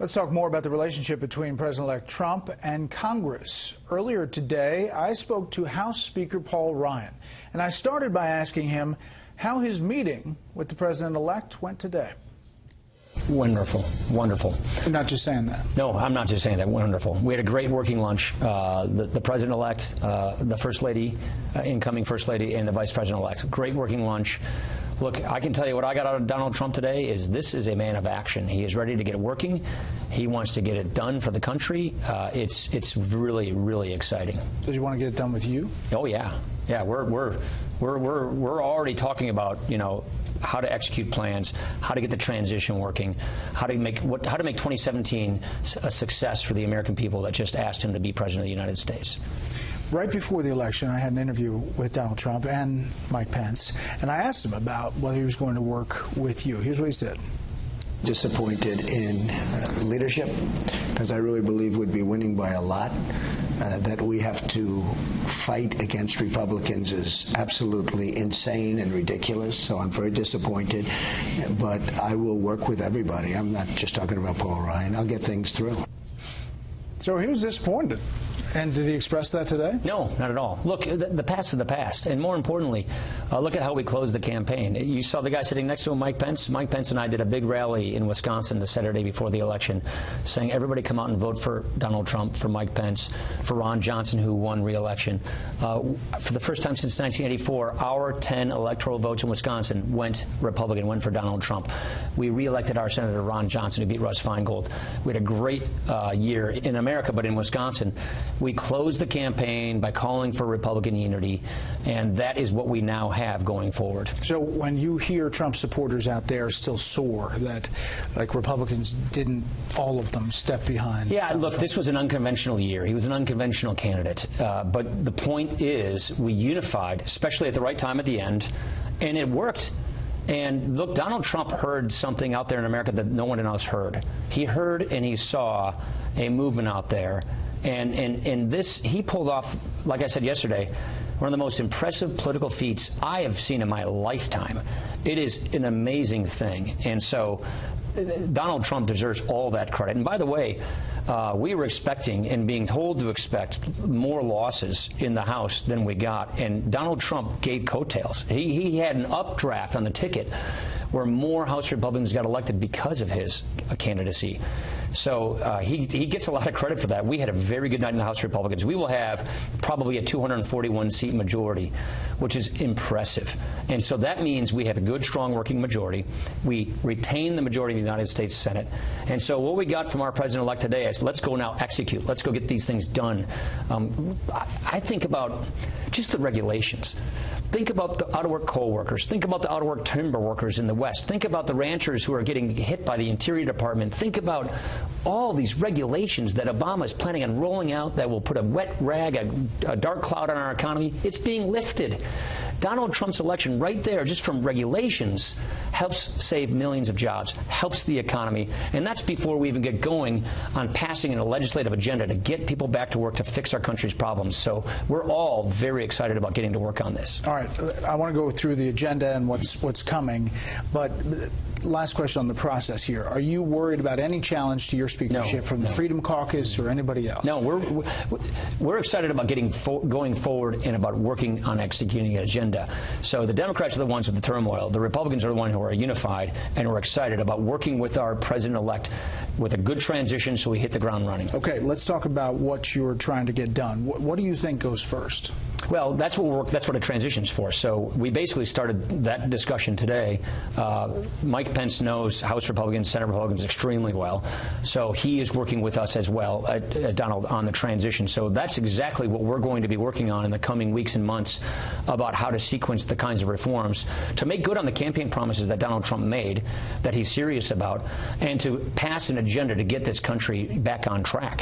Let's talk more about the relationship between President-elect Trump and Congress. Earlier today, I spoke to House Speaker Paul Ryan, and I started by asking him how his meeting with the President-elect went today. Wonderful, wonderful. You're not just saying that. No, I'm not just saying that. Wonderful. We had a great working lunch. The President-elect, the First Lady, incoming First Lady, and the Vice President-elect. Great working lunch. Look, I can tell you what I got out of Donald Trump today is this is a man of action. He is ready to get it working. He wants to get it done for the country. It's really, really exciting. Does he want to get it done with you? Oh yeah, yeah. We're already talking about, you know, how to execute plans, how to get the transition working, how to make 2017 a success for the American people that just asked him to be president of the United States. Right before the election, I had an interview with Donald Trump and Mike Pence, and I asked him about whether he was going to work with you. Here's what he said. Disappointed in leadership, because I really believe we'd be winning by a lot. That we have to fight against Republicans is absolutely insane and ridiculous, so I'm very disappointed. But I will work with everybody. I'm not just talking about Paul Ryan. I'll get things through. So he was disappointed. And did he express that today? No, not at all. Look, the past is the past. And more importantly, look at how we closed the campaign. You saw the guy sitting next to him, Mike Pence. Mike Pence and I did a big rally in Wisconsin the Saturday before the election saying everybody come out and vote for Donald Trump, for Mike Pence, for Ron Johnson, who won re-election. For the first time since 1984, our 10 electoral votes in Wisconsin went Republican, went for Donald Trump. We re-elected our Senator Ron Johnson, who beat Russ Feingold. We had a great year in America, but in Wisconsin, we closed the campaign by calling for Republican unity, and that is what we now have going forward. So when you hear Trump supporters out there still sore that, like, Republicans didn't, all of them, step behind? Yeah, look, this was an unconventional year. He was an unconventional candidate. But the point is we unified, especially at the right time at the end, and it worked. And look, Donald Trump heard something out there in America that no one else heard. He heard and he saw a movement out there. And this, he pulled off, like I said yesterday, one of the most impressive political feats I have seen in my lifetime. It is an amazing thing. And so Donald Trump deserves all that credit. And by the way, we were expecting and being told to expect more losses in the House than we got. And Donald Trump gave coattails. He had an updraft on the ticket where more House Republicans got elected because of his candidacy. So he gets a lot of credit for that. We had a very good night in the House Republicans. We will have probably a 241-seat majority, which is impressive. And so that means we have a good, strong working majority. We retain the majority of the United States Senate. And so what we got from our president-elect today is let's go now execute. Let's go get these things done. I think about just the regulations. Think about the out-of-work coal workers. Think about the out-of-work timber workers in the West. Think about the ranchers who are getting hit by the Interior Department. Think about all these regulations that Obama is planning on rolling out that will put a wet rag, a dark cloud on our economy. It's being lifted. Donald Trump's election right there, just from regulations, helps save millions of jobs, helps the economy, and that's before we even get going on passing a legislative agenda to get people back to work to fix our country's problems. So we're all very excited about getting to work on this. All right, I want to go through the agenda and what's coming, but last question on the process here. Are you worried about any challenge to your speakership from the Freedom Caucus or anybody else? No, we're excited about going forward and about working on executing an agenda. So the Democrats are the ones with the turmoil. The Republicans are the ones who are unified, and we're excited about working with our president-elect with a good transition so we hit the ground running. Okay, let's talk about what you're trying to get done. What do you think goes first? Well, that's what a transition's for. So we basically started that discussion today. Mike Pence knows House Republicans, Senate Republicans extremely well. So he is working with us as well, Donald, on the transition. So that's exactly what we're going to be working on in the coming weeks and months about how to sequence the kinds of reforms to make good on the campaign promises that Donald Trump made, that he's serious about, and to pass an agenda to get this country back on track.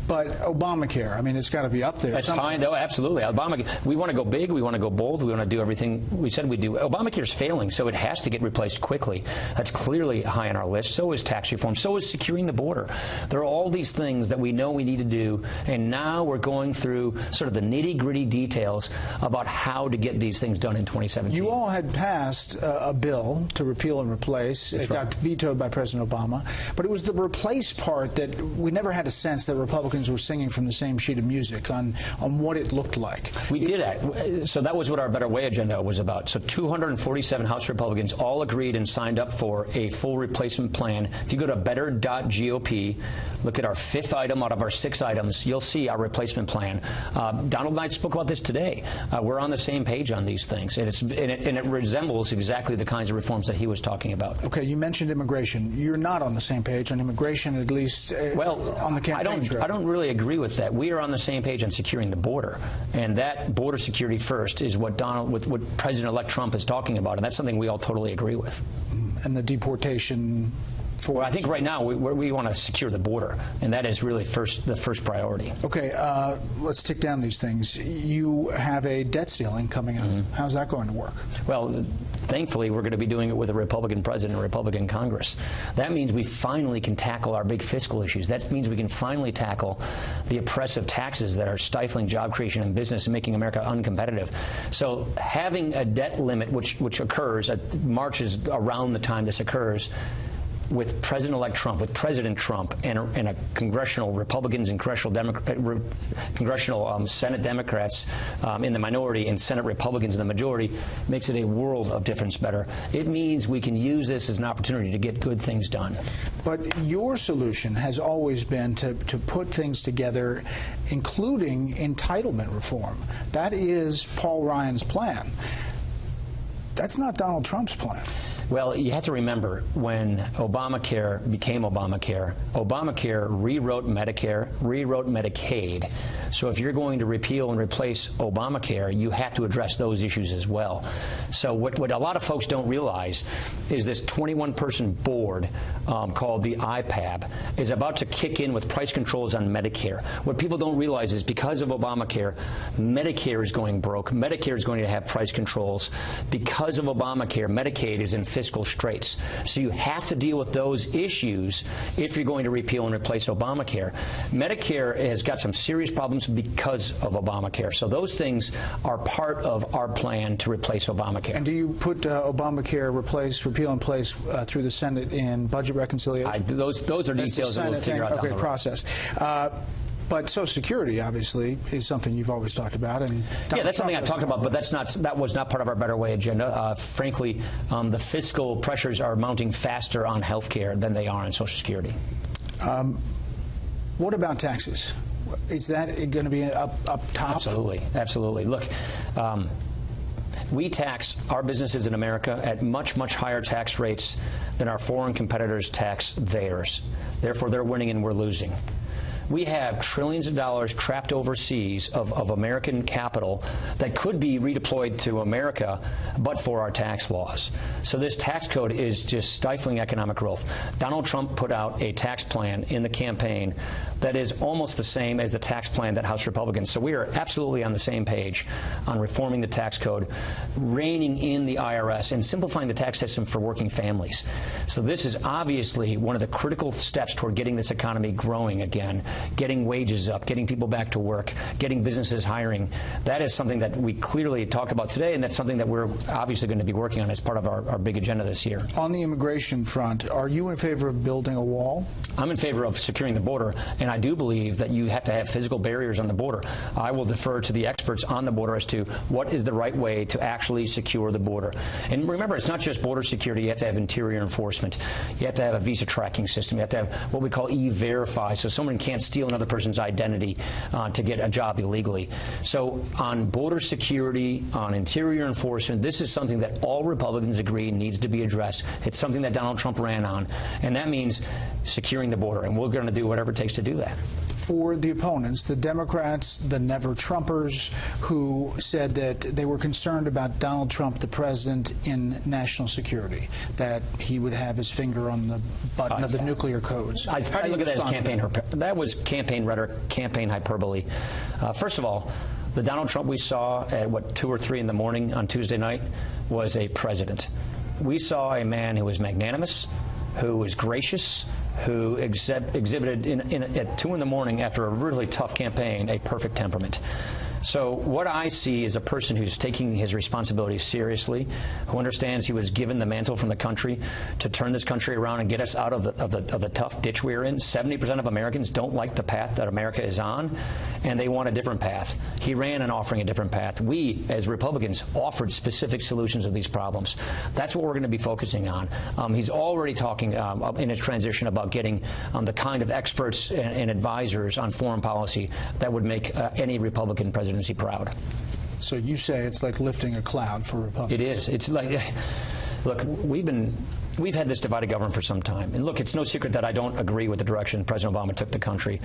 But Obamacare, I mean, it's got to be up there. That's fine, though, absolutely. Obamacare, we want to go big, we want to go bold, we want to do everything we said we'd do. Obamacare is failing, so it has to get replaced quickly. That's clearly high on our list. So is tax reform. So is securing the border. There are all these things that we know we need to do, and now we're going through sort of the nitty-gritty details about how to get these things done in 2017. You all had passed a bill to repeal and replace. It got vetoed by President Obama. But it was the replace part that we never had a sense that Republicans were singing from the same sheet of music on what it looked like. We did that. So that was what our Better Way agenda was about. So 247 House Republicans all agreed and signed up for a full replacement plan. If you go to better.gop, look at our 5th item out of our 6 items, you'll see our replacement plan. Donald and I spoke about this today. We're on the same page on these things, and it resembles exactly the kinds of reforms that he was talking about. Okay, you mentioned immigration. You're not on the same page on immigration, at least on the campaign trail. I don't really agree with that. We are on the same page on securing the border, and that border security first is what President-elect Trump is talking about, and that's something we all totally agree with. And the deportation. Well, I think right now we want to secure the border, and that is really the first priority. Okay, let's tick down these things. You have a debt ceiling coming up. Mm-hmm. How's that going to work? Well, thankfully, we're going to be doing it with a Republican president and a Republican Congress. That means we finally can tackle our big fiscal issues. That means we can finally tackle the oppressive taxes that are stifling job creation and business and making America uncompetitive. So having a debt limit, which occurs, March is around the time this occurs, with President-elect Trump, with President Trump, and a congressional Republicans and congressional Senate Democrats in the minority and Senate Republicans in the majority, makes it a world of difference better. It means we can use this as an opportunity to get good things done. But your solution has always been to put things together, including entitlement reform. That is Paul Ryan's plan. That's not Donald Trump's plan. Well, you have to remember, when Obamacare became Obamacare, Obamacare rewrote Medicare, rewrote Medicaid. So if you're going to repeal and replace Obamacare, you have to address those issues as well. So what a lot of folks don't realize is this 21-person board called the IPAB is about to kick in with price controls on Medicare. What people don't realize is because of Obamacare, Medicare is going broke. Medicare is going to have price controls. Because of Obamacare, Medicaid is in fiscal straits. So you have to deal with those issues if you're going to repeal and replace Obamacare. Medicare has got some serious problems because of Obamacare. So those things are part of our plan to replace Obamacare. And do you put Obamacare repeal and place through the Senate in budget reconciliation? Those are details that we'll figure out down the road. Process. But Social Security, obviously, is something you've always talked about. And yeah, that's something I talked about, but that was not part of our Better Way agenda. Frankly, the fiscal pressures are mounting faster on health care than they are on Social Security. What about taxes? Is that going to be up top? Absolutely. Absolutely. Look, we tax our businesses in America at much, much higher tax rates than our foreign competitors tax theirs. Therefore, they're winning and we're losing. We have trillions of dollars trapped overseas of American capital that could be redeployed to America but for our tax laws. So this tax code is just stifling economic growth. Donald Trump put out a tax plan in the campaign that is almost the same as the tax plan that House Republicans. So we are absolutely on the same page on reforming the tax code, reining in the IRS, and simplifying the tax system for working families. So this is obviously one of the critical steps toward getting this economy growing again, getting wages up, getting people back to work, getting businesses hiring. That is something that we clearly talked about today, and that's something that we're obviously going to be working on as part of our big agenda this year. On the immigration front, are you in favor of building a wall? I'm in favor of securing the border, and I do believe that you have to have physical barriers on the border. I will defer to the experts on the border as to what is the right way to actually secure the border. And remember, it's not just border security. You have to have interior enforcement. You have to have a visa tracking system. You have to have what we call E-Verify, so someone can't steal another person's identity to get a job illegally. So on border security, on interior enforcement, this is something that all Republicans agree needs to be addressed. It's something that Donald Trump ran on, and that means securing the border, and we're going to do whatever it takes to do that. For the opponents, the Democrats, the Never-Trumpers, who said that they were concerned about Donald Trump, the president, in national security, that he would have his finger on the button of the nuclear codes. I look at that as campaign. That was is campaign rhetoric, campaign hyperbole. First of all, the Donald Trump we saw at, 2 or 3 in the morning on Tuesday night was a president. We saw a man who was magnanimous, who was gracious, who exhibited at 2 in the morning after a really tough campaign a perfect temperament. So what I see is a person who's taking his responsibilities seriously, who understands he was given the mantle from the country to turn this country around and get us out of the tough ditch we're in. 70% of Americans don't like the path that America is on, and they want a different path. He ran on offering a different path. We, as Republicans, offered specific solutions of these problems. That's what we're going to be focusing on. He's already talking in his transition about getting the kind of experts and advisors on foreign policy that would make any Republican presidency proud. So you say it's like lifting a cloud for Republicans. It is. It's like, look, we've had this divided government for some time. And look, it's no secret that I don't agree with the direction President Obama took the country.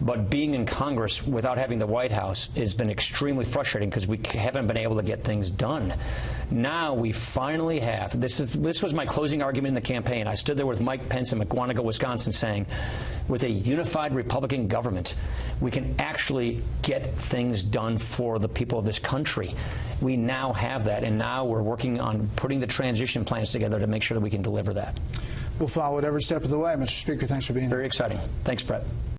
But being in Congress without having the White House has been extremely frustrating because we haven't been able to get things done. Now we finally have. This was my closing argument in the campaign. I stood there with Mike Pence in McWanago, Wisconsin, saying, with a unified Republican government, we can actually get things done for the people of this country. We now have that, and now we're working on putting the transition plans together to make sure that we can deliver that. We'll follow it every step of the way. Mr. Speaker, thanks for being here. Very exciting. Thanks, Brett.